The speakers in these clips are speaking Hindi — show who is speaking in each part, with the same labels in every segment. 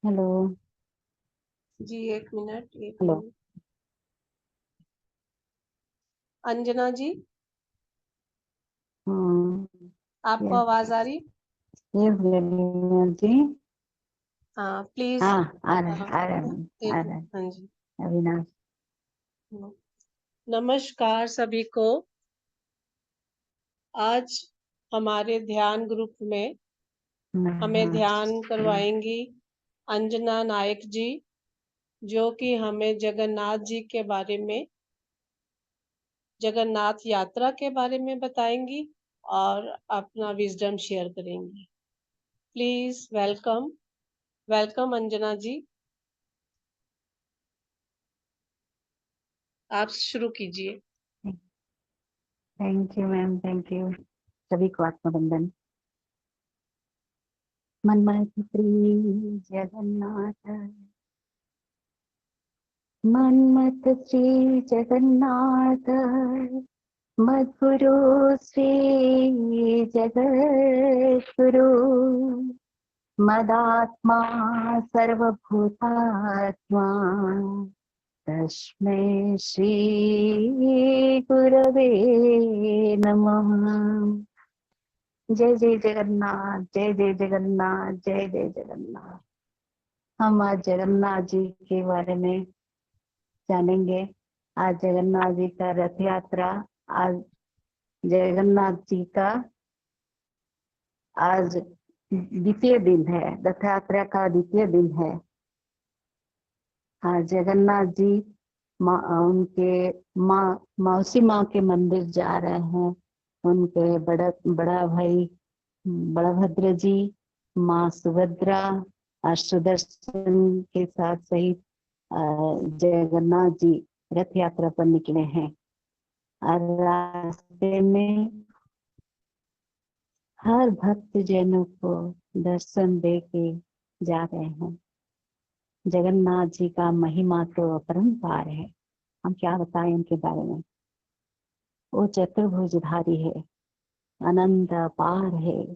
Speaker 1: हेलो।
Speaker 2: जी, एक मिनट एक
Speaker 1: हेलो।
Speaker 2: मिनट। अंजना जी, आपको
Speaker 1: यस।
Speaker 2: आवाज आ रही?
Speaker 1: यस गलिया जी।
Speaker 2: हाँ प्लीज।
Speaker 1: हाँ, आ रहा है,
Speaker 2: हाँ,
Speaker 1: आ रहा है, आ
Speaker 2: एक
Speaker 1: रहा
Speaker 2: मिनट।
Speaker 1: है।
Speaker 2: हाँ जी।
Speaker 1: अविनाश।
Speaker 2: नमस्कार सभी को। आज हमारे ध्यान ग्रुप में हमें ध्यान
Speaker 1: नमस्ते।
Speaker 2: करवाएंगी अंजना नायक जी, जो कि हमें जगन्नाथ जी के बारे में, जगन्नाथ यात्रा के बारे में बताएंगी और अपना विजडम शेयर करेंगी। Please welcome. Welcome Anjana ji, आप शुरू कीजिए।
Speaker 1: Thank you ma'am, thank you. सभी को आत्मबंधन। मन्मथ श्री जगन्नाथ, मन्मथ श्री जगन्नाथ, मद्गुरु श्री जगद्गुरु, मदात्मा सर्वभूतात्मा, तस्मै श्री गुरवे नमः। जय जय जगन्नाथ, जय जय जगन्नाथ, जय जय जगन्नाथ। हम आज जगन्नाथ जी के बारे में जानेंगे। आज जगन्नाथ जी का रथ यात्रा, आज जगन्नाथ जी का आज द्वितीय दिन है, रथ यात्रा का द्वितीय दिन है। हाँ, जगन्नाथ जी उनके मौसी माँ के मंदिर जा रहे हैं। उनके बड़ा भाई बलभद्र जी, माँ सुभद्रा और सुदर्शन के साथ सहित जगन्नाथ जी रथ यात्रा पर निकले हैं। और रास्ते में हर भक्त जनों को दर्शन दे के जा रहे हैं। जगन्नाथ जी का महिमा तो अपरंपार है, हम क्या बताएं उनके बारे में। वो चतुर्भुजधारी है, अनंत अपार है।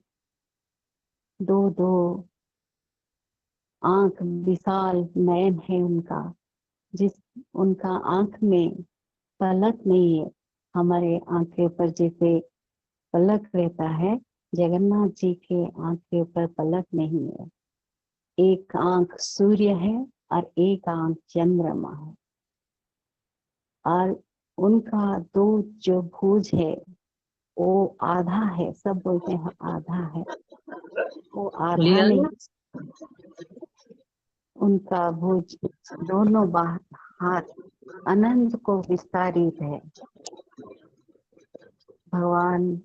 Speaker 1: दो दो आंख, विशाल नयन है उनका। जिस उनका आंख में पलक नहीं है, हमारे आंख के ऊपर जैसे पलक रहता है, जगन्नाथ जी के आंख के ऊपर पलक नहीं है। एक आंख सूर्य है और एक आंख चंद्रमा है। और उनका दो जो भुज है वो आधा है, सब बोलते हैं आधा है, वो आधा नहीं। उनका भुज दोनों हाथ अनंत को विस्तारित है। भगवान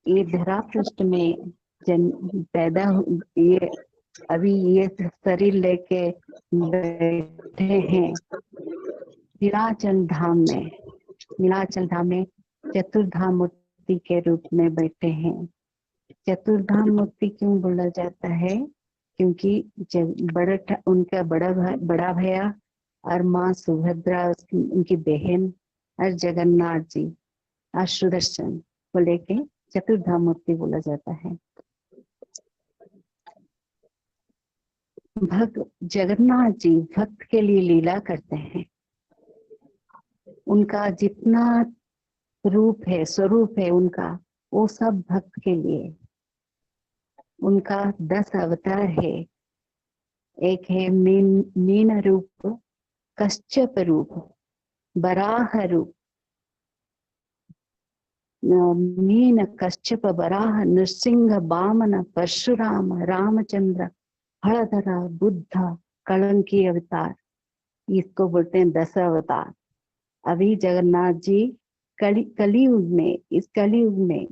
Speaker 1: ये धरा पृष्ठ में जन पैदा ये अभी ये शरीर लेके बैठे हैं नीलाचल धाम में। नीलाचल धाम में चतुर्धाम मूर्ति के रूप में बैठे हैं। चतुर्धाम मूर्ति क्यों बोला जाता है? क्योंकि उनका बड़ा भैया और माँ सुभद्रा, उनकी बहन, और जगन्नाथ जी और सुदर्शन को लेके चतुर्धाम मूर्ति बोला जाता है। भक्त जगन्नाथ जी भक्त के लिए लीला करते हैं। उनका जितना रूप है, स्वरूप है उनका, वो सब भक्त के लिए। उनका 10 अवतार है। एक है मीन रूप, कश्यप रूप, बराह रूप, मीन कश्यप बराह नृसिंह वामन परशुराम रामचंद्र हळधरा बुद्ध कलंकी अवतार। इसको बोलते हैं 10 अवतार। अभी जगन्नाथ जी कलियुग में, इस कलियुग में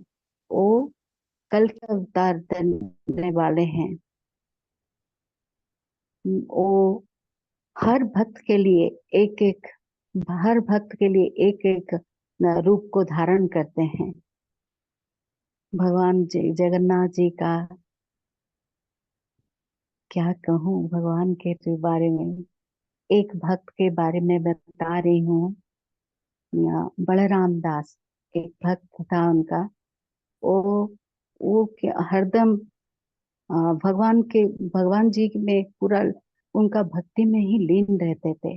Speaker 1: वो कल के अवतार देने वाले हैं। वो हर भक्त के लिए एक एक हर भक्त के लिए एक एक रूप को धारण करते हैं। भगवान जी जगन्नाथ जी का क्या कहूँ, भगवान के बारे में। एक भक्त के बारे में बता रही हूँ। बलराम दास एक भक्त था उनका। वो हरदम भगवान जी में पूरा उनका भक्ति में ही लीन रहते थे।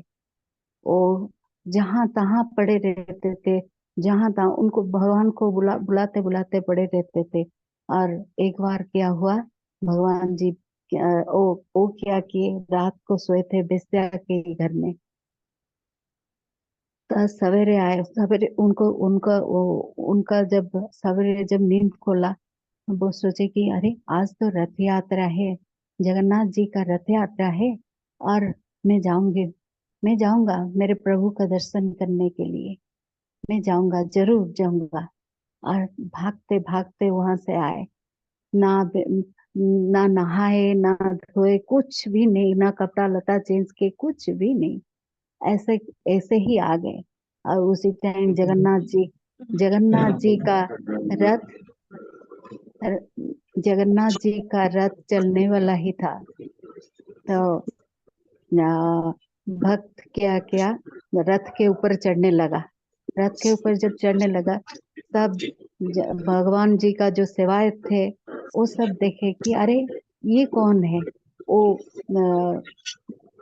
Speaker 1: वो जहाँ तहाँ पड़े रहते थे, जहाँ तहाँ उनको भगवान को बुलाते बुलाते पड़े रहते थे। और एक बार क्या हुआ, भगवान जी वो क्या किए, रात को सोए थे बेस्या के घर में। तो सवेरे आए, सवेरे उनको उनका वो उनका जब सवेरे जब नींद खोला, वो सोचे कि अरे आज तो रथ यात्रा है, जगन्नाथ जी का रथ यात्रा है, और मैं जाऊंगी, मैं जाऊंगा मेरे प्रभु का दर्शन करने के लिए, मैं जाऊंगा, जरूर जाऊंगा। और भागते भागते वहां से आए, ना ना नहाए ना धोए, कुछ भी नहीं, ना कपड़ा लता चेंज के, कुछ भी नहीं, ऐसे ऐसे ही आ गए। और उसी टाइम जगन्नाथ जी का रथ जगन्नाथ जी का रथ चलने वाला ही था। तो भक्त क्या क्या रथ के ऊपर चढ़ने लगा। रथ के ऊपर जब चढ़ने लगा, तब भगवान जी का जो सेवायत थे वो सब देखे कि अरे ये कौन है। वो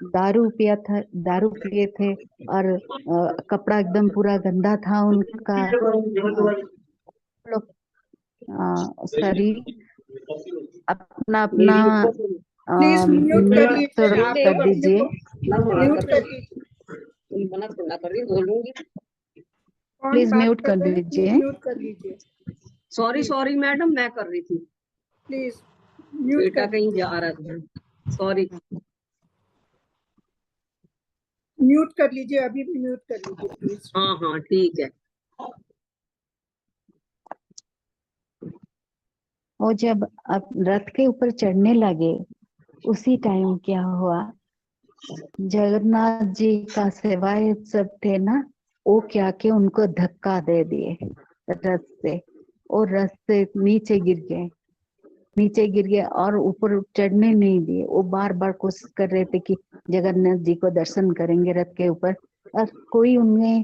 Speaker 1: दारू पिया था, दारू पिए थे, और कपड़ा एकदम पूरा गंदा था उनका। लोग शरीर अपना अपना
Speaker 3: प्लीज म्यूट कर
Speaker 1: म्यूट
Speaker 3: लीजिए,
Speaker 1: थोड़ा
Speaker 3: आप
Speaker 1: कर
Speaker 3: लोग अपने
Speaker 1: दीजिए।
Speaker 3: को म्यूट कर लीजिए। कौन
Speaker 1: प्लीज
Speaker 3: बात
Speaker 1: म्यूट
Speaker 3: कर
Speaker 1: कर
Speaker 3: रहे हैं, प्लीज
Speaker 1: दीजिए।
Speaker 3: म्यूट कर लीजिए।
Speaker 4: सॉरी सॉरी मैडम, मैं कर रही थी,
Speaker 3: प्लीज म्यूट
Speaker 4: बेटा
Speaker 3: कर
Speaker 4: कहीं
Speaker 3: लीजिए।
Speaker 4: जा रहा था, सॉरी।
Speaker 3: म्यूट कर लीजिए, अभी भी म्यूट कर लीजिए प्लीज।
Speaker 4: हाँ हाँ ठीक है।
Speaker 1: वो जब अब रथ के ऊपर चढ़ने लगे, उसी टाइम क्या हुआ, जगन्नाथ जी का सेवायत सब थे ना, वो क्या के उनको धक्का दे दिए रथ से। और रथ से नीचे गिर गए और ऊपर चढ़ने नहीं दिए। वो बार बार कोशिश कर रहे थे कि जगन्नाथ जी को दर्शन करेंगे रथ के ऊपर, और कोई उन्हें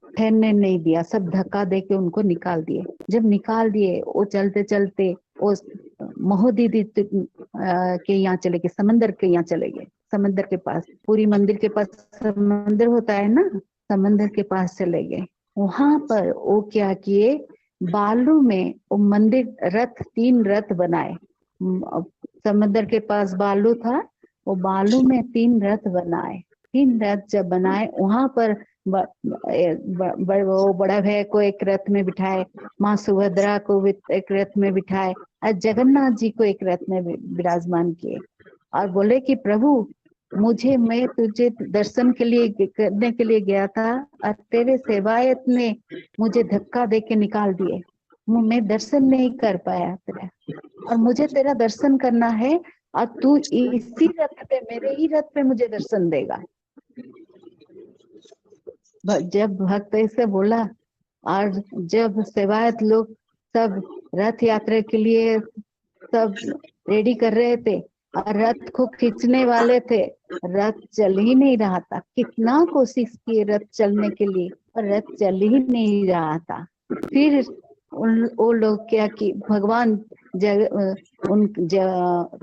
Speaker 1: ठहरने नहीं दिया, सब धक्का दे के उनको निकाल दिए। जब निकाल दिए, वो चलते चलते वो महोदीदी के यहाँ चले गए, समंदर के यहाँ चले गए, समंदर के पास, पूरी मंदिर के पास समंदर होता है ना, समंदर के पास चले गए। वहां पर वो क्या किए, बालू में वो मंदिर रथ, 3 रथ बनाए। समंदर के पास बालू था, वो बालू में 3 रथ बनाए। 3 रथ जब बनाए, वहां पर वो बड़ा भैया को एक रथ में बिठाए, माँ सुभद्रा को भी एक रथ में बिठाए, और जगन्नाथ जी को एक रथ में विराजमान किए। और बोले कि प्रभु, मैं तुझे दर्शन के लिए करने के लिए गया था, और तेरे सेवायत ने मुझे धक्का दे के निकाल दिए, मैं दर्शन नहीं कर पाया तेरा, और मुझे तेरा दर्शन करना है, और तू इसी रथ पे, मेरे ही रथ पे मुझे दर्शन देगा। जब भक्त ऐसे बोला, और जब सेवायत लोग सब रथ यात्रा के लिए सब रेडी कर रहे थे, और रथ को खींचने वाले थे, रथ चल ही नहीं रहा था। कितना कोशिश किए रथ चलने के लिए, और रथ चल ही नहीं रहा था। फिर वो लोग क्या कि भगवान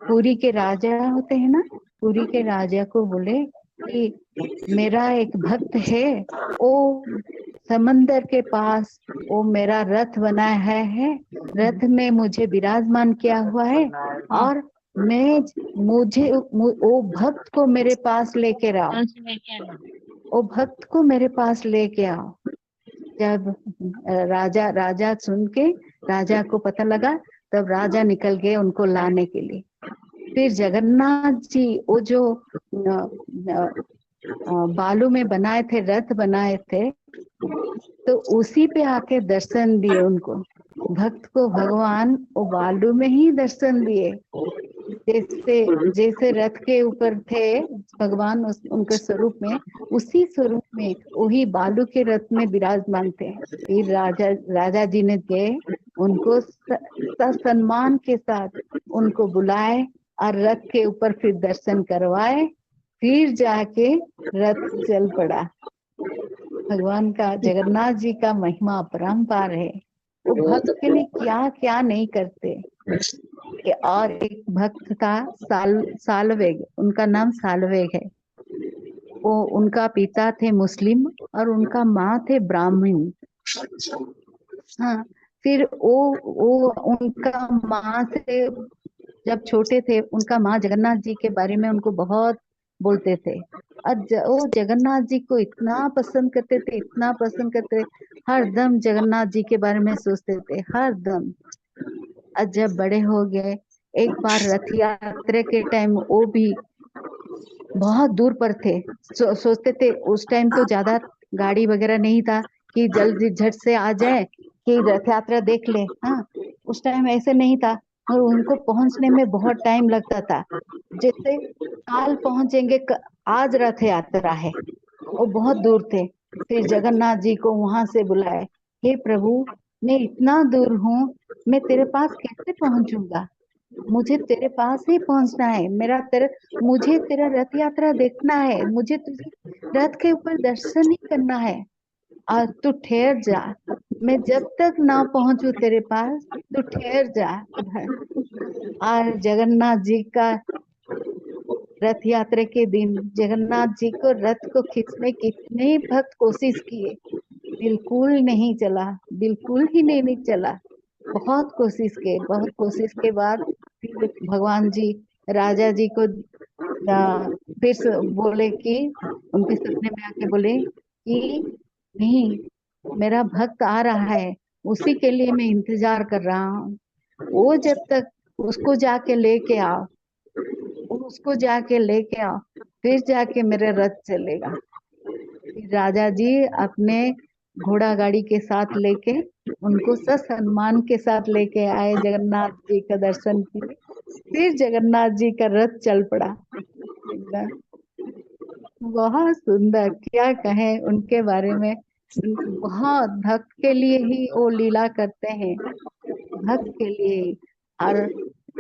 Speaker 1: पुरी के राजा होते हैं ना, पुरी के राजा को बोले कि मेरा एक भक्त है, वो समंदर के पास वो मेरा रथ बनाया है, रथ में मुझे विराजमान किया हुआ है, और वो भक्त को मेरे पास लेके आओ, वो भक्त को मेरे पास लेके आओ। जब राजा सुन के, राजा को पता लगा, तब राजा निकल गए उनको लाने के लिए। फिर जगन्नाथ जी वो जो बालू में बनाए थे, रथ बनाए थे, तो उसी पे आके दर्शन दिए उनको। भक्त को भगवान वो बालू में ही दर्शन दिए, जैसे जैसे रथ के ऊपर थे भगवान, उनके स्वरूप में, उसी स्वरूप में वही बालू के रथ में विराजमान थे। फिर राजा जी ने गए, उनको सम्मान के साथ उनको बुलाए, और रथ के ऊपर फिर दर्शन करवाए, फिर जाके रथ चल पड़ा। भगवान का, जगन्नाथ जी का महिमा अपरंपार है। वो भक्त के लिए क्या क्या नहीं करते। और एक भक्त था सालवेग, उनका नाम सालवेग है। वो उनका पिता थे मुस्लिम और उनका माँ थे ब्राह्मण। हाँ, फिर वो उनका माँ से जब छोटे थे, उनका माँ जगन्नाथ जी के बारे में उनको बहुत बोलते थे। और वो जगन्नाथ जी को इतना पसंद करते थे, इतना पसंद करते थे, हर दम जगन्नाथ जी के बारे में सोचते थे, हर दम। और जब बड़े हो गए, एक बार रथ यात्रा के टाइम वो भी बहुत दूर पर थे। सोचते थे, उस टाइम तो ज्यादा गाड़ी वगैरह नहीं था कि जल्दी झट से आ जाए कि रथ यात्रा देख ले। हाँ, उस टाइम ऐसे नहीं था, और उनको पहुंचने में बहुत टाइम लगता था। जैसे काल पहुंचेंगे, आज रथ यात्रा है, वो बहुत दूर थे। फिर जगन्नाथ जी को वहां से बुलाए, हे प्रभु, मैं इतना दूर हूँ, मैं तेरे पास कैसे पहुंचूंगा? मुझे तेरे पास ही पहुंचना है, मुझे तेरा रथ यात्रा देखना है, मुझे तुझे रथ के ऊपर दर्शन ही करना है। और तू ठहर जा, मैं जब तक ना पहुंचू तेरे पास, तू ठहर जा उधर। और जगन्नाथ जी का रथ यात्रा के दिन जगन्नाथ जी को रथ को खींचने कितने भक्त कोशिश किए, बिल्कुल नहीं चला, बिल्कुल ही नहीं चला। बहुत कोशिश के, बहुत कोशिश के बाद फिर भगवान जी राजा जी को फिर बोले कि, उनके सपने में आके बोले कि नहीं, मेरा भक्त आ रहा है, उसी के लिए मैं इंतजार कर रहा हूँ। वो जब तक उसको जाके लेके आओ, उसको जाके लेके आओ, फिर जाके मेरा रथ चलेगा। फिर राजा जी अपने घोड़ा गाड़ी के साथ लेके, उनको ससम्मान के साथ लेके आए, जगन्नाथ जी का दर्शन किए। फिर जगन्नाथ जी का रथ चल पड़ा। एकदम बहुत सुंदर, क्या कहें उनके बारे में। बहुत भक्त के लिए ही वो लीला करते हैं, भक्त के लिए ही। और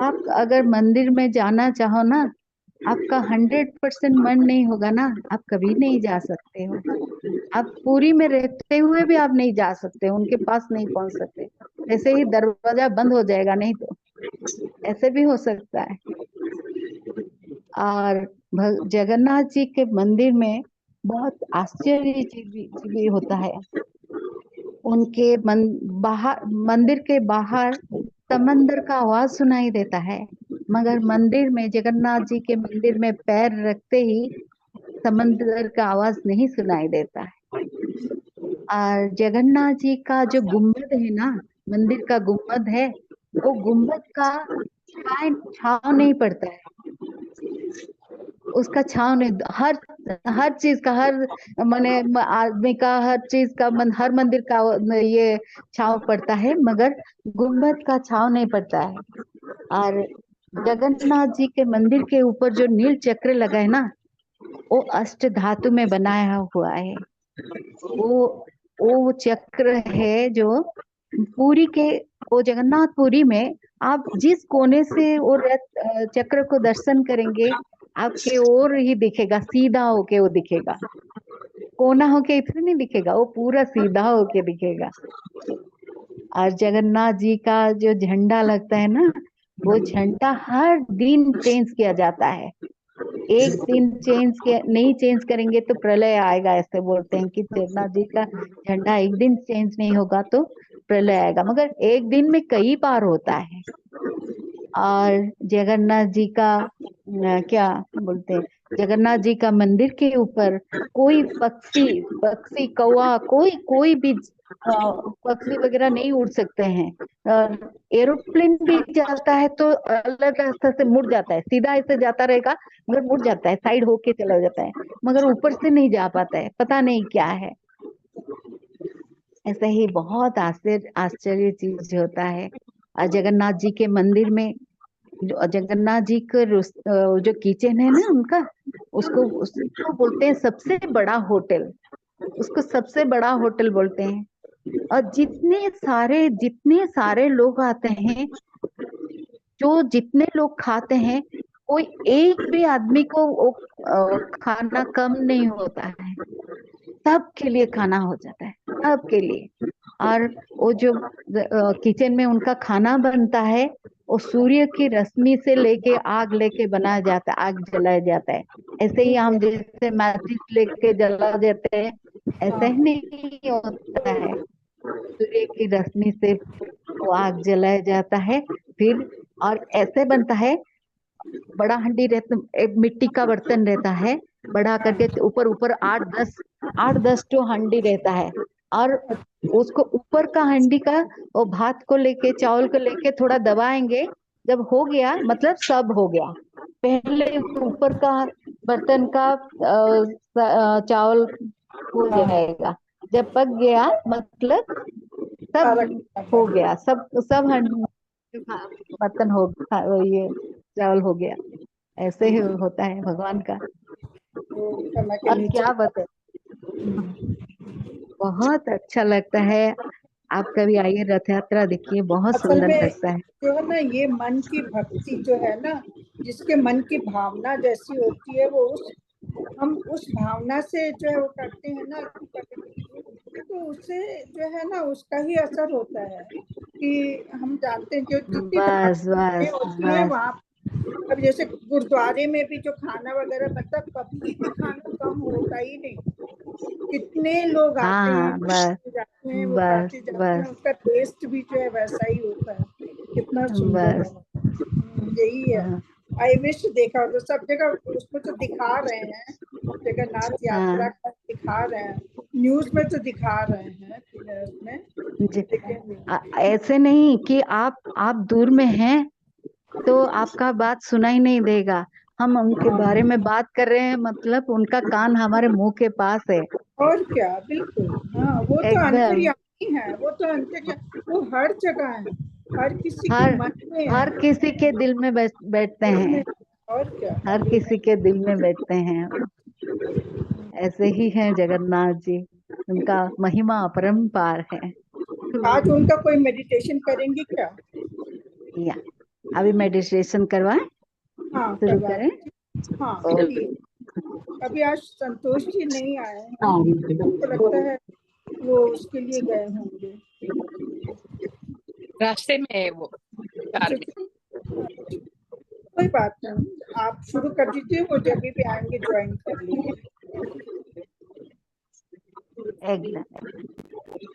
Speaker 1: आप अगर मंदिर में जाना चाहो ना, आपका 100% मन नहीं होगा ना, आप कभी नहीं जा सकते हो। आप पुरी में रहते हुए भी आप नहीं जा सकते, उनके पास नहीं पहुंच सकते। ऐसे ही दरवाजा बंद हो जाएगा, नहीं तो ऐसे भी हो सकता है। और जगन्नाथ जी के मंदिर में बहुत आश्चर्य चीज भी होता है। उनके बाहर, मंदिर के बाहर समंदर का आवाज सुनाई देता है, मगर मंदिर में, जगन्नाथ जी के मंदिर में पैर रखते ही समंदर का आवाज नहीं सुनाई देता है। और जगन्नाथ जी का जो गुम्बद है ना, मंदिर का गुम्बद है, वो गुम्बद का छाव नहीं पड़ता है, उसका छाव नहीं, हर हर चीज का, हर माने आदमी का, हर चीज का, हर मंदिर का ये छाव पड़ता है, मगर गुम्बद का छाव नहीं पड़ता है। और जगन्नाथ जी के मंदिर के ऊपर जो नील चक्र लगा है ना, वो अष्ट धातु में बनाया हुआ है। वो चक्र है जो पुरी के, वो जगन्नाथपुरी में आप जिस कोने से वो रथ चक्र को दर्शन करेंगे, आपके ओर ही दिखेगा, सीधा होके वो दिखेगा, कोना होके इधर नहीं दिखेगा, वो पूरा सीधा होके दिखेगा। और जगन्नाथ जी का जो झंडा लगता है ना, वो झंडा हर दिन चेंज किया जाता है। एक दिन नहीं चेंज करेंगे तो प्रलय आएगा, ऐसे बोलते हैं कि जगन्नाथ जी का झंडा एक दिन चेंज नहीं होगा तो प्रलय आएगा, मगर एक दिन में कई बार होता है। और जगन्नाथ जी का क्या बोलते हैं, जगन्नाथ जी का मंदिर के ऊपर कोई पक्षी कौवा, कोई भी पक्षी वगैरह नहीं उड़ सकते हैं। और एरोप्लेन भी जाता है तो अलग रास्ता से मुड़ जाता है, सीधा ऐसे जाता रहेगा मगर मुड़ जाता है, साइड होके चला जाता है, मगर ऊपर से नहीं जा पाता है, पता नहीं क्या है। ऐसे ही बहुत आश्चर्य चीज होता है। और जगन्नाथ जी के मंदिर में जगन्नाथ जी का जो किचन है ना उनका, उसको बोलते हैं सबसे बड़ा होटल, उसको सबसे बड़ा होटल बोलते हैं। और जितने सारे लोग आते हैं, जो जितने लोग खाते हैं, कोई एक भी आदमी को खाना कम नहीं होता है, सबके लिए खाना हो जाता है, सबके लिए। और वो जो किचन में उनका खाना बनता है, वो सूर्य की रश्मि से लेके आग लेके बनाया जाता है, आग जलाया जाता है। ऐसे ही हम जैसे माचिस लेके जला देते हैं, ऐसा ही नहीं होता है। सूर्य की रश्मि से वो आग जलाया जाता है। फिर और ऐसे बनता है, बड़ा हंडी रहता, एक मिट्टी का बर्तन रहता है बड़ा करके, ऊपर ऊपर 8-10 तो हंडी रहता है। और उसको ऊपर का हंडी का वो भात को लेके, चावल को लेके थोड़ा दबाएंगे, जब हो गया मतलब सब हो गया। पहले ऊपर का बर्तन का चावल हो जाएगा, जब पक गया मतलब सब हो गया, सब सब बर्तन हो ये चावल हो गया। ऐसे ही होता है भगवान का।
Speaker 3: कला के
Speaker 1: और
Speaker 3: नीचे
Speaker 1: क्या बता, बहुत अच्छा लगता है। आप कभी आइए, रथ यात्रा देखिए, बहुत
Speaker 3: असल
Speaker 1: सुंदर
Speaker 3: में
Speaker 1: लगता है।
Speaker 3: जो है ना, ये मन की भक्ति जो है ना, जिसके मन की भावना जैसी होती है, वो हम उस भावना से जो है वो करते हैं ना, तो उससे जो है ना उसका ही असर होता है। कि हम जानते हैं जो जितनी
Speaker 1: बस
Speaker 3: धार्मिक
Speaker 1: बस
Speaker 3: होती है
Speaker 1: बस
Speaker 3: वहाँ, अब जैसे गुरुद्वारे में भी जो खाना वगैरह बनता, कभी भी खाना कम होता ही नहीं। कितने लोग आते हैं,
Speaker 1: हाँ, बस
Speaker 3: जाते हैं, वो
Speaker 1: बस
Speaker 3: खाते जाते हैं,
Speaker 1: बस
Speaker 3: उसका टेस्ट भी जो है वैसा ही होता है। कितना सुंदर है।
Speaker 1: बस।
Speaker 3: यही है।
Speaker 1: हाँ
Speaker 3: आई विश देखा हो तो सब जगह उसको तो दिखा रहे हैं, जगन्नाथ यात्रा
Speaker 1: हाँ
Speaker 3: का दिखा रहे हैं, न्यूज में तो दिखा रहे हैं उसमें,
Speaker 1: जी।
Speaker 3: लेकिन
Speaker 1: ऐसे नहीं कि आप दूर में हैं तो आपका बात सुनाई नहीं देगा। हम उनके बारे में बात कर रहे हैं, मतलब उनका कान हमारे मुंह के पास है।
Speaker 3: और क्या, बिल्कुल। हाँ, वो तो
Speaker 1: एकदम
Speaker 3: अंतर्यामी है, वो तो अंतर्यामी, वो हर जगह है, हर किसी के
Speaker 1: हर
Speaker 3: मन में है,
Speaker 1: हर किसी के दिल में बैठते
Speaker 3: दिल में।
Speaker 1: हैं।
Speaker 3: और क्या,
Speaker 1: हर किसी के दिल में बैठते हैं। ऐसे ही हैं जगन्नाथ जी, उनका महिमा अपरंपार है।
Speaker 3: आज उनका कोई मेडिटेशन करेंगे क्या?
Speaker 1: या अभी मेडिटेशन करवाएं,
Speaker 3: हाँ,
Speaker 1: शुरू
Speaker 3: करवा
Speaker 1: करें।
Speaker 3: दीजिए। हाँ,
Speaker 1: ओके।
Speaker 3: ठीक। अभी आज संतोष जी नहीं आए हैं, तो लगता है वो उसके लिए गए होंगे।
Speaker 5: रास्ते में है वो, कार
Speaker 3: अच्छा,
Speaker 5: में।
Speaker 3: कोई बात नहीं, आप शुरू कर दीजिए, वो जब भी आएंगे ज्वाइन कर लेंगे।
Speaker 1: एकदम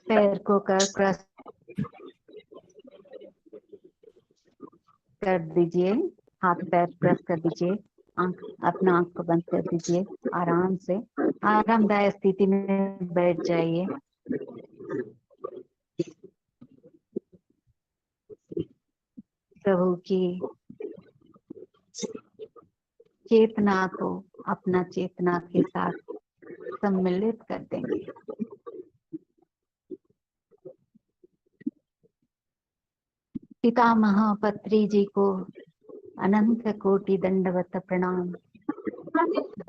Speaker 1: पैर को क्रॉस कर दीजिए, हाथ पैर प्रेस कर दीजिए, आंख, अपना आंख को बंद कर दीजिए। आराम से आरामदायक स्थिति में बैठ जाइए। प्रभु की चेतना को अपना चेतना के साथ सम्मिलित कर देंगे। पितामह पत्री जी को अनंत कोटि दंडवत प्रणाम,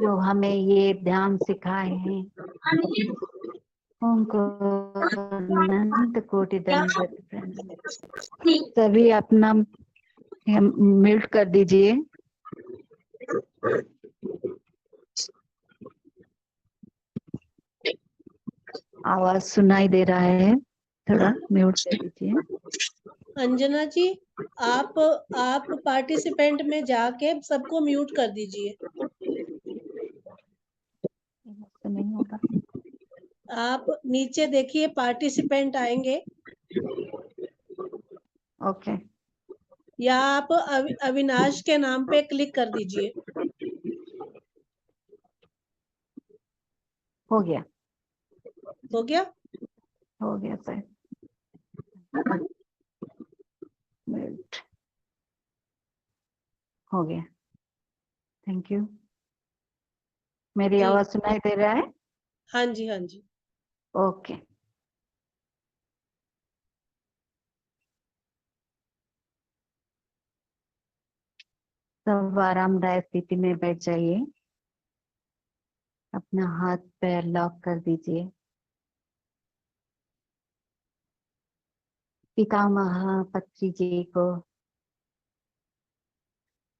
Speaker 1: जो हमें ये ध्यान सिखाए हैं, उनको अनंत कोटि दंडवत प्रणाम। सभी अपना म्यूट कर दीजिए। आवाज सुनाई दे रहा है, थोड़ा म्यूट कर दीजिए।
Speaker 2: अंजना जी, आप पार्टिसिपेंट में जाके सबको म्यूट कर दीजिए।
Speaker 1: तो नहीं होगा।
Speaker 2: आप नीचे देखिए, पार्टिसिपेंट आएंगे,
Speaker 1: ओके,
Speaker 2: या आप अविनाश के नाम पे क्लिक कर दीजिए।
Speaker 1: हो गया,
Speaker 2: हो गया?
Speaker 1: हो गया सर। म्यूट हो गया। Thank you. मेरी
Speaker 2: जी,
Speaker 1: आवाज सुनाई दे रहा है?
Speaker 2: हाँ जी, हाँ जी।
Speaker 1: ओके। सब आरामदायक स्थिति में बैठ जाइए। अपना हाथ पैर लॉक कर दीजिए। पितामह पत्री जी को,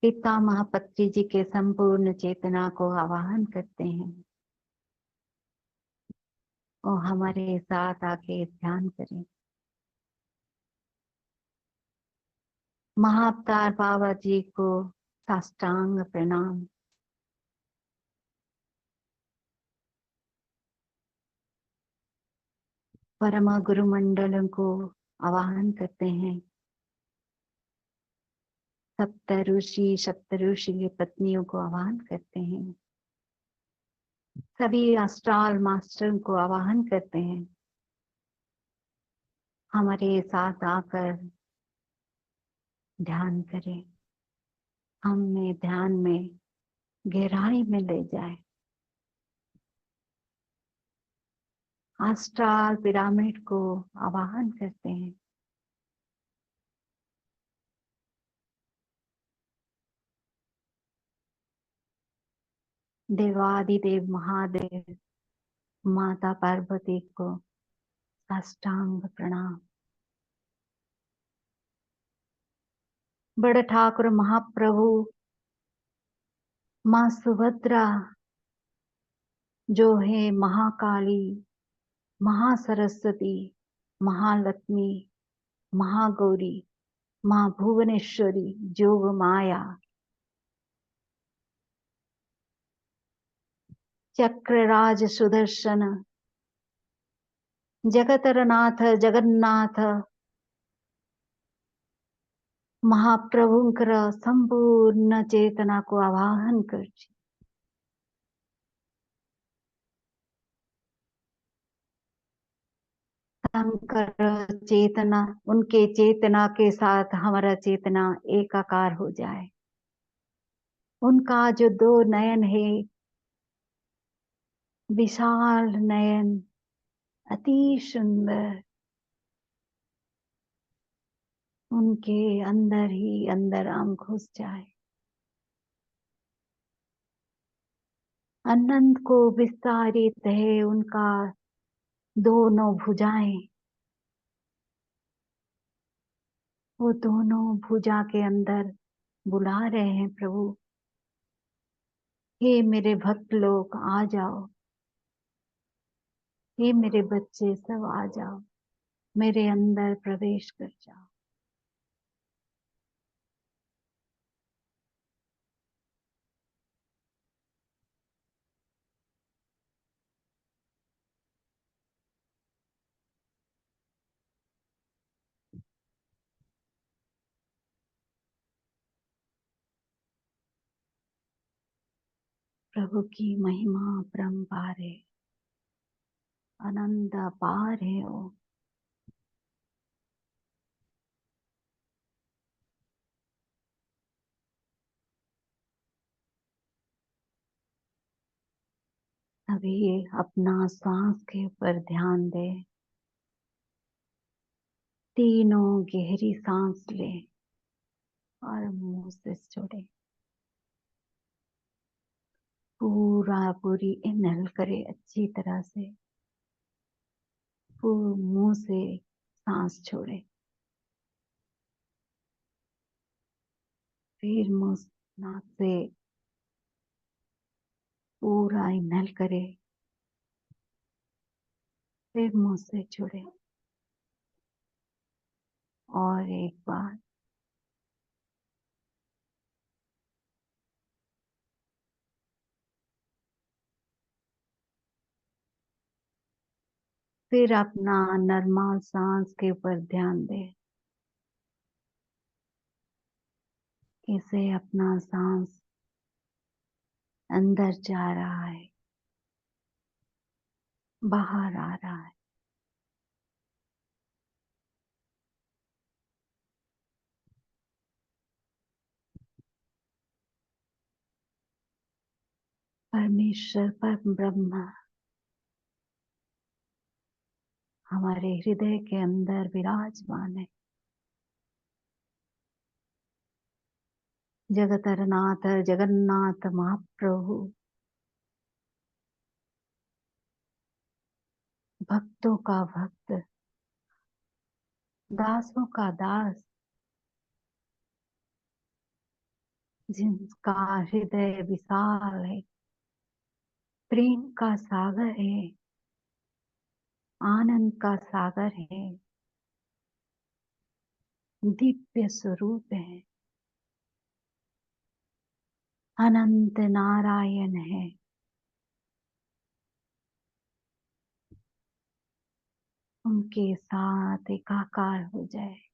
Speaker 1: पितामह पत्री जी के संपूर्ण चेतना को आवाहन करते हैं। वो हमारे साथ आके ध्यान करें। महाअवतार बाबा जी को साष्टांग प्रणाम। परम गुरु मंडल को आवाहन करते हैं। सप्तऋषि की पत्नियों को आवाहन करते हैं। सभी अस्ट्राल मास्टर को आवाहन करते हैं। हमारे साथ आकर ध्यान करें, हमें ध्यान में गहराई में ले जाए। अस्ट्राल पिरामिड को आवाहन करते हैं। देवादिदेव महादेव माता पार्वती को साष्टांग प्रणाम। बड़ ठाकुर महाप्रभु माँ सुभद्रा जो है महाकाली, महासरस्वती, महालक्ष्मी, महागौरी, माँ भुवनेश्वरी, जोग माया, चक्रराज सुदर्शन, जगतरनाथ जगन्नाथ महाप्रभुंकर संपूर्ण चेतना को आवाहन कर शंकर चेतना, उनके चेतना के साथ हमारा चेतना एकाकार हो जाए। उनका जो दो नयन है, विशाल नयन, अति सुंदर, उनके अंदर ही अंदर हम घुस जाए। अनंत को विस्तारित है उनका दोनों भुजाएं। वो दोनों भुजा के अंदर बुला रहे हैं, प्रभु हे मेरे भक्त लोग आ जाओ, हे मेरे बच्चे सब आ जाओ, मेरे अंदर प्रवेश कर जाओ। प्रभु की महिमा परंपार है, अनंत अपार है वो। अभी अपना सांस के ऊपर ध्यान दे। तीनों गहरी सांस ले और मुंह से छोड़े। पूरी इनहेल करे अच्छी तरह से, मुंह से सांस छोड़े, फिर मुंह नाक से पूरा इनहेल करे, फिर मुंह से छोड़े। और एक बार फिर अपना नॉर्मल सांस के ऊपर ध्यान दे। कैसे अपना सांस अंदर जा रहा है, बाहर आ रहा है। परमेश्वर परम ब्रह्म हमारे हृदय के अंदर विराजमान है। जगतरनाथ जगन्नाथ महाप्रभु भक्तों का भक्त, दासों का दास, जिनका हृदय विशाल है, प्रेम का सागर है, आनंद का सागर है। दिव्य स्वरूप है, अनंत नारायण है। उनके साथ एकाकार हो जाए।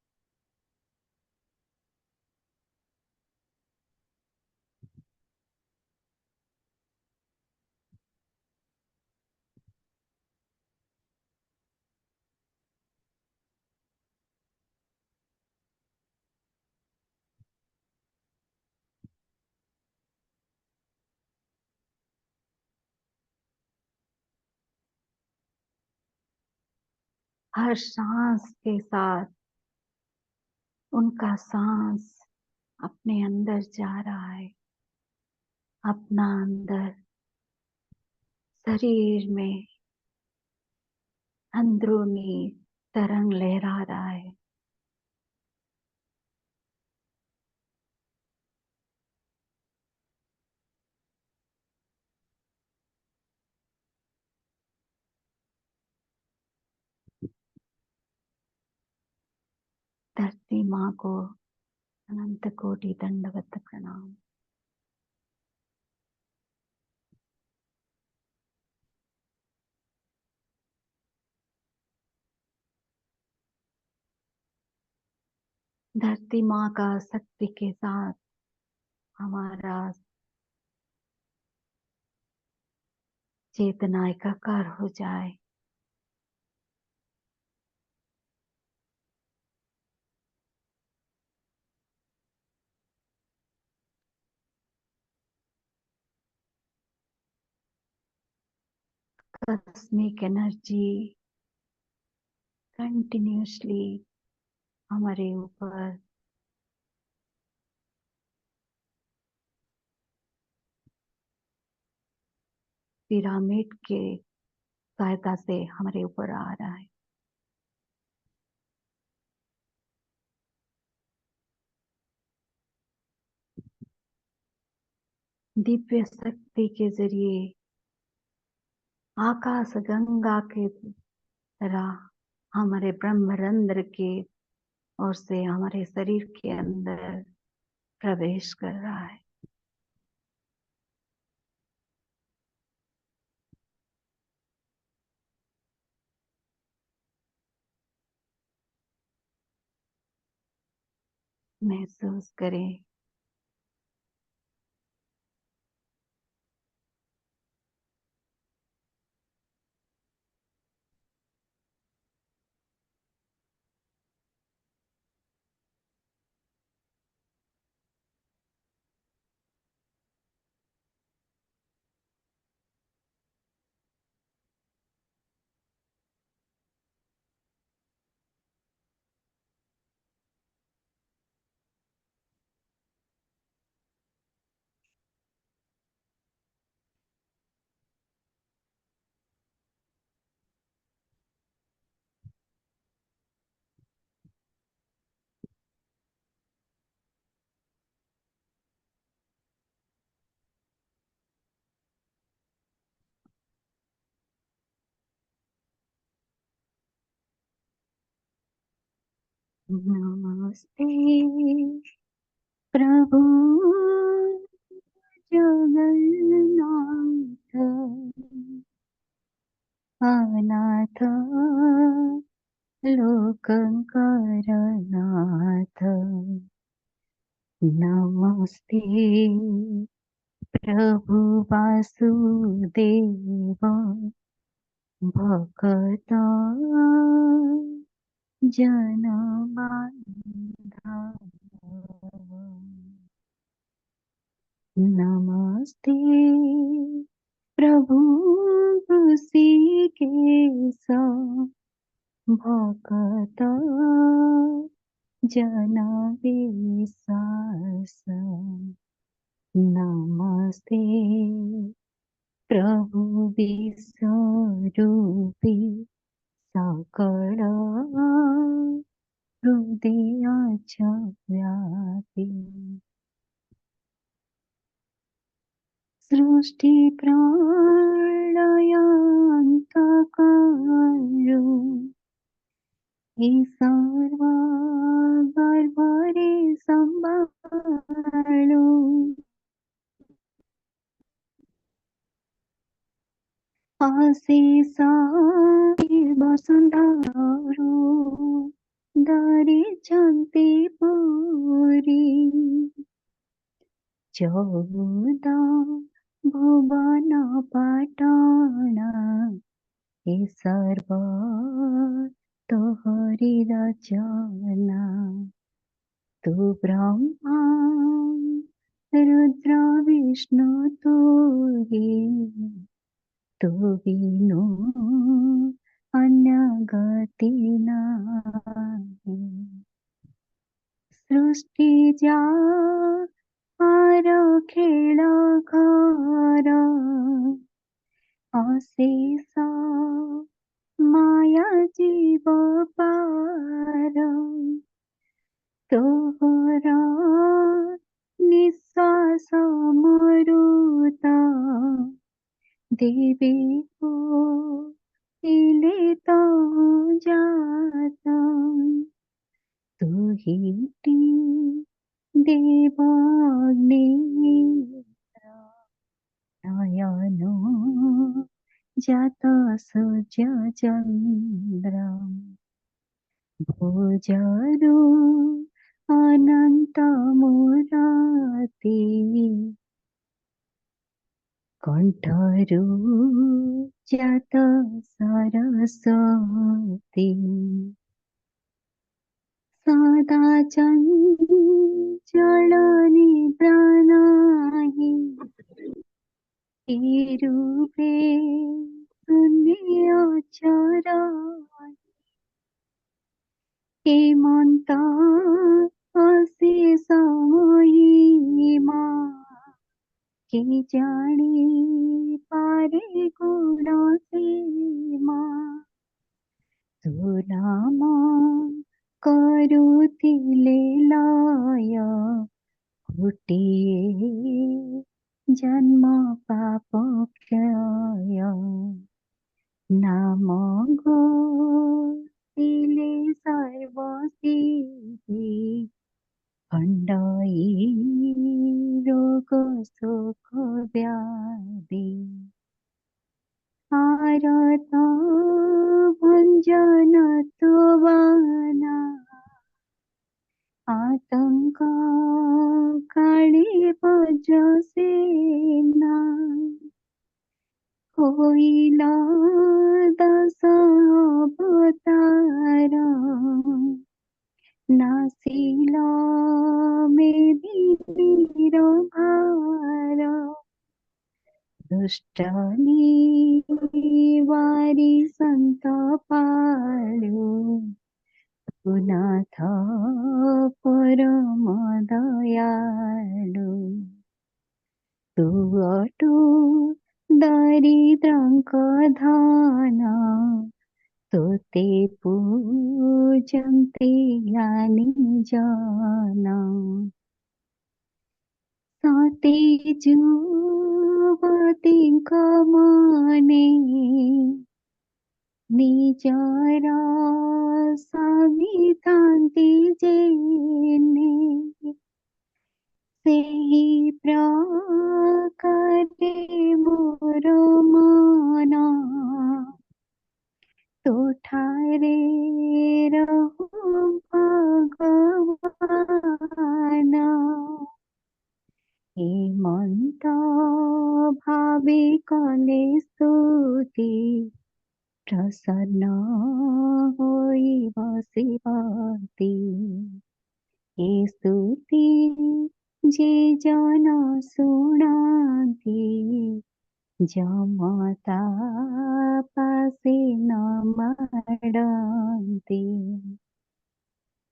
Speaker 1: हर सांस के साथ उनका सांस अपने अंदर जा रहा है, अपना अंदर शरीर में अंदरूनी तरंग लहरा रहा है। धरती माँ को अनंत कोटि दंडवत प्रणाम। धरती माँ का शक्ति के साथ हमारा चेतना एकाकार हो जाए। कॉस्मिक एनर्जी कंटिन्यूसली हमारे ऊपर पिरामिड के सहायता से हमारे ऊपर आ रहा है। दिव्य शक्ति के जरिए आकाश गंगा के तरह हमारे ब्रह्मरंध्र के ओर से हमारे शरीर के अंदर प्रवेश कर रहा है। महसूस करें नमस्ते प्रभु जगन्नाथ अनाथ लोकंकरनाथ। नमस्ते प्रभु वासुदेव भक्त जनबांधव। नमस्ते प्रभु ऋषिकेश भक्त जन विश्वास। नमस्ते प्रभु विश्वरूपी सकल हृदयाच्या व्यापी। सृष्टि प्रलयांतकारो सर्व गर्भरे सम्भाळू अशेष बसुन्धरू धरिଛନ୍ତି पुरी 14 भुवन पाटण ए सर्व तोहरी रचना तू ब्रह्मा रुद्र विष्णु तू ही तू बिनु अन्य गति नाही सृष्टि जा आर खेळ घर अशेष माया जीव पार तोहर निश्वास मरुत देवी को इले तो जात तू ही देवाग्नि नयनो जात सूर्य चंद्र भोजरू अनंत मुराती कंठरू जात सरस्वती सदा चंचल निद्रानाहि रूपे शून्य चरा हेमंत अशेष महिमा के जानी पारे गुण सीमा तू नाम करुतिले लय गोटिए जन्म पाप क्षय नाम गोतिले सर्व सिद्धि खण्डयी रोग शोक व्याधि आरत भञ्जन तुवाना आतंक काली वज्र सेना होइला दश अवतार नासिला मेदी वीर भार दुष्ट निवारी संत पालु नाथ परम दयालु तू अटू दरिद्रंक धन तोते पूजन्ते ज्ञानी जन सते जुवतींक मने निजर सवितांति जेने सेहि प्रकारे मोर मन तोठारे रहु भगवान हेमंत भावे कले स्तुति प्रसन्न होई बसिपति ए स्तुति जे जन शुणाति जमता पासे न मरन्ति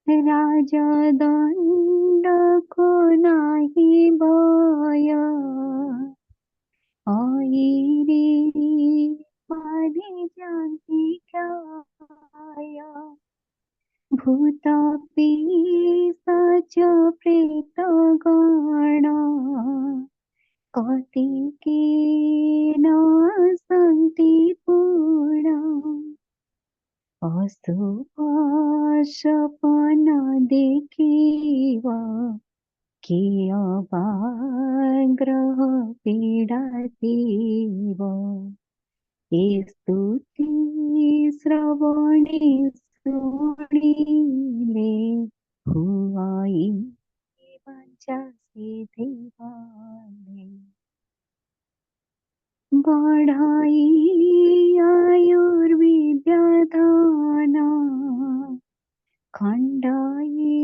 Speaker 1: राजदण्ड को नाही भय ऐरी पारी जान्ति काय भूत पिशाच प्रेत गण कति के न सन्ति पूर्ण अशुभ सपन देखिवा कि अपाग्रह पीड़ा देव स्तुति श्रवणे शुणिले हुआई वाचा सिद्धिवाले बढ़ाई आयुर्विद्या दाना खंडाई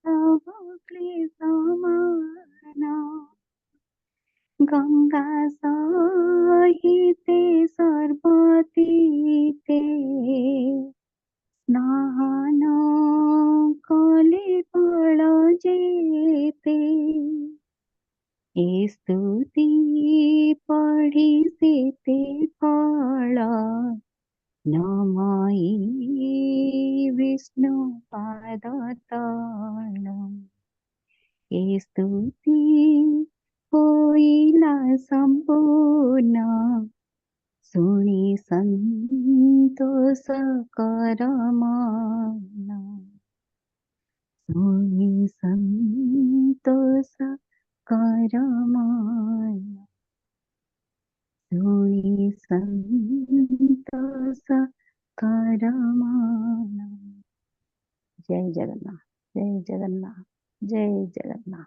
Speaker 1: सब क्लेशमाना गंगा साहिते सर्वतीते स्नान कले फल जेते स्तुति पढ़ी सेते फल नमामि विष्णु पादतलम स्तुति होइला संपूर्ण सुनि संतोष करमान सुनि संतोष करमान सुनि संतोष करमान। जय जगन्नाथ, जय जगन्नाथ, जय जगन्नाथ।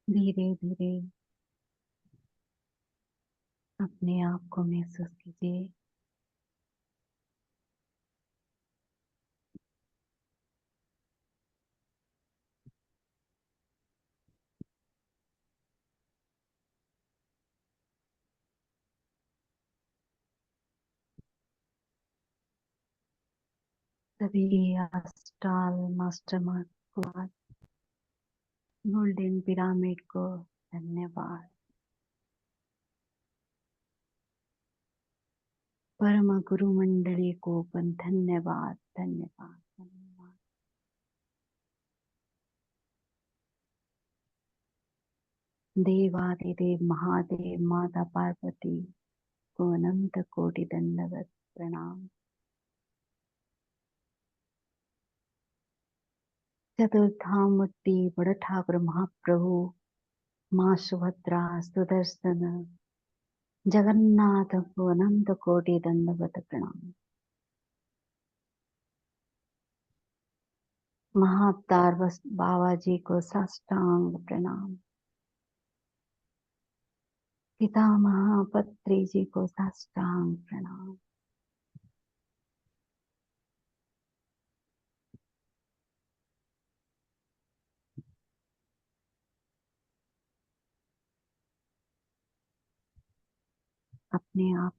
Speaker 1: धीरे धीरे अपने आप को महसूस कीजिए सभी अस्टाल मास्टर को, गोल्डन पिरामिड को धन्यवाद। परम गुरु मंडली को धन्यवाद धन्यवाद धन्यवाद। देवादिदेव महादेव माता पार्वती को अनंत कोटि दंडवत प्रणाम। चतुर्थाम मूर्ति बड़ ठाकुर महाप्रभु माँ सुभद्रा सुदर्शन जगन्नाथ को अनंत कोटि दंडवत प्रणाम। महाअवतार बाबा जी को साष्टांग प्रणाम। पितामह पत्री जी को साष्टांग प्रणाम। अपने आप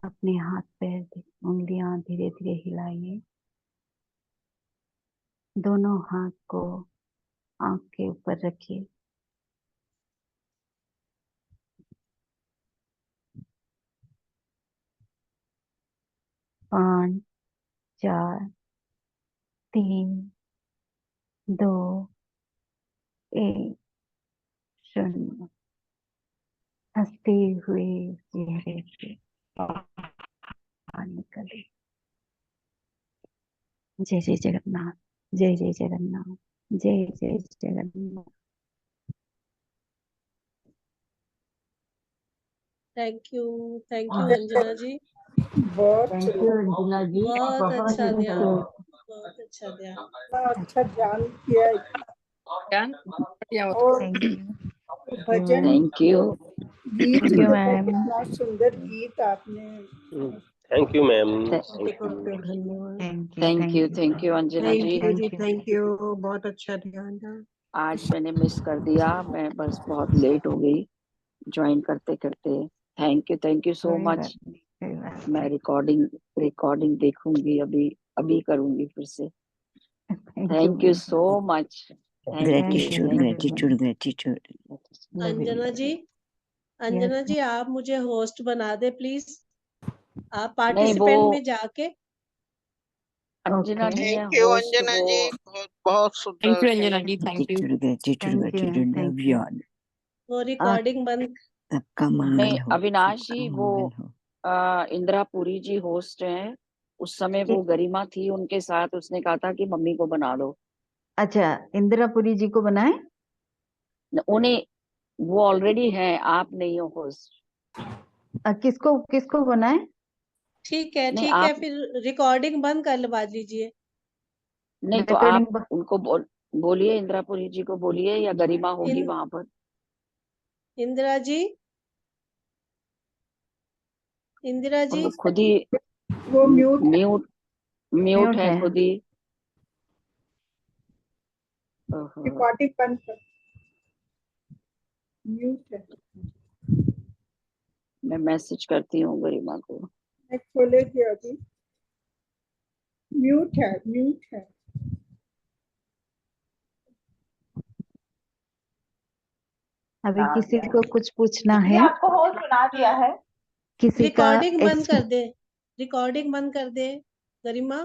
Speaker 1: अपने हाथ पैर उंगलियां धीरे धीरे हिलाइए। दोनों हाथ को आंख के ऊपर रखिए। पाँच, चार, तीन, दो, एक, शून्य। हंसते हुए चेहरे से बाहर निकले। जय जय जगन्नाथ, जय जय जगन्नाथ, जय जय जगन्नाथ।
Speaker 2: थैंक यू अंजना जी।
Speaker 3: बहुत
Speaker 1: थैंक यू अंजना जी,
Speaker 2: बहुत अच्छा
Speaker 1: thank
Speaker 2: ध्यान,
Speaker 1: you।
Speaker 2: बहुत अच्छा ध्यान।
Speaker 3: अच्छा ध्यान किया। और
Speaker 1: Thank you,
Speaker 3: bhajan
Speaker 5: thank you.
Speaker 3: गीत
Speaker 1: thank you,
Speaker 3: जो है,
Speaker 1: मैम।
Speaker 3: कितना सुंदर गीत आपने।
Speaker 5: Thank you ma'am.
Speaker 1: धन्यवाद।
Speaker 5: Thank you Anjana ji.
Speaker 1: Thank you.
Speaker 2: बहुत अच्छा ध्यान था।
Speaker 5: आज मैंने मिस कर दिया, मैं बस बहुत लेट हो गई ज्वाइन करते करते। थैंक यू सो
Speaker 1: कोई
Speaker 5: मच।
Speaker 1: बात नहीं, कोई बात
Speaker 5: मैं रिकॉर्डिंग देखूंगी, अभी करूंगी फिर से।
Speaker 1: नहीं।
Speaker 5: Thank you so much.
Speaker 1: Gratitude.
Speaker 2: Anjana ji आप मुझे होस्ट बना दे प्लीज। आप पार्टिसिपेंट में जाके।
Speaker 5: अंजना
Speaker 1: Okay.
Speaker 5: नहीं है
Speaker 6: थैंक यू
Speaker 5: होस्ट,
Speaker 6: अंजना
Speaker 5: वो
Speaker 6: जी, बहुत बहुत सुंदर।
Speaker 1: Thank you.
Speaker 2: वो रिकॉर्डिंग बंद।
Speaker 5: नहीं, अविनाश जी वो इंदिरा पुरी जी होस्ट हैं। उस समय वो गरिमा थी उनके साथ, उसने कहा था कि मम्मी को बना दो।
Speaker 1: अच्छा, इंदिरा पुरी जी को बनाए।
Speaker 5: उन्हें वो ऑलरेडी है, आप नहीं हो होस्ट।
Speaker 1: किसको किसको बनाए?
Speaker 2: ठीक है
Speaker 5: नहीं,
Speaker 2: ठीक है,
Speaker 5: आप
Speaker 2: फिर रिकॉर्डिंग बंद करवा लीजिए।
Speaker 5: नहीं तो आप
Speaker 1: Recording
Speaker 5: उनको बोलिए, इंदिरा पुरी जी को बोलिए, या गरिमा होगी वहां पर।
Speaker 2: इंदिरा जी
Speaker 5: उनको खुद ही
Speaker 3: वो म्यूट
Speaker 5: म्यूट है
Speaker 1: है।
Speaker 5: खुद ही। ओहो,
Speaker 3: रिकॉर्डिंग बंद कर, म्यूट है।
Speaker 5: मैं मैसेज करती हूँ गरिमा को।
Speaker 3: मैं खोलेगी अभी। म्यूट है।
Speaker 1: अभी किसी को कुछ पूछना है?
Speaker 7: आपको होस्ट बना दिया है।
Speaker 1: किसी का
Speaker 2: रिकॉर्डिंग बंद कर दे, रिकॉर्डिंग बंद कर दे गरिमा।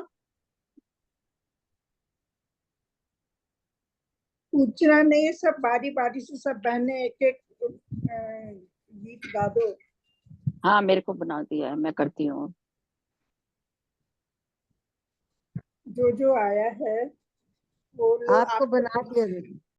Speaker 3: पूछना नहीं है, सब बारी बारी से सब बहने एक एक गीत गा दो।
Speaker 5: हाँ, मेरे को बना दिया है, मैं करती हूँ।
Speaker 3: जो आया है वो
Speaker 7: आपको बना दिया।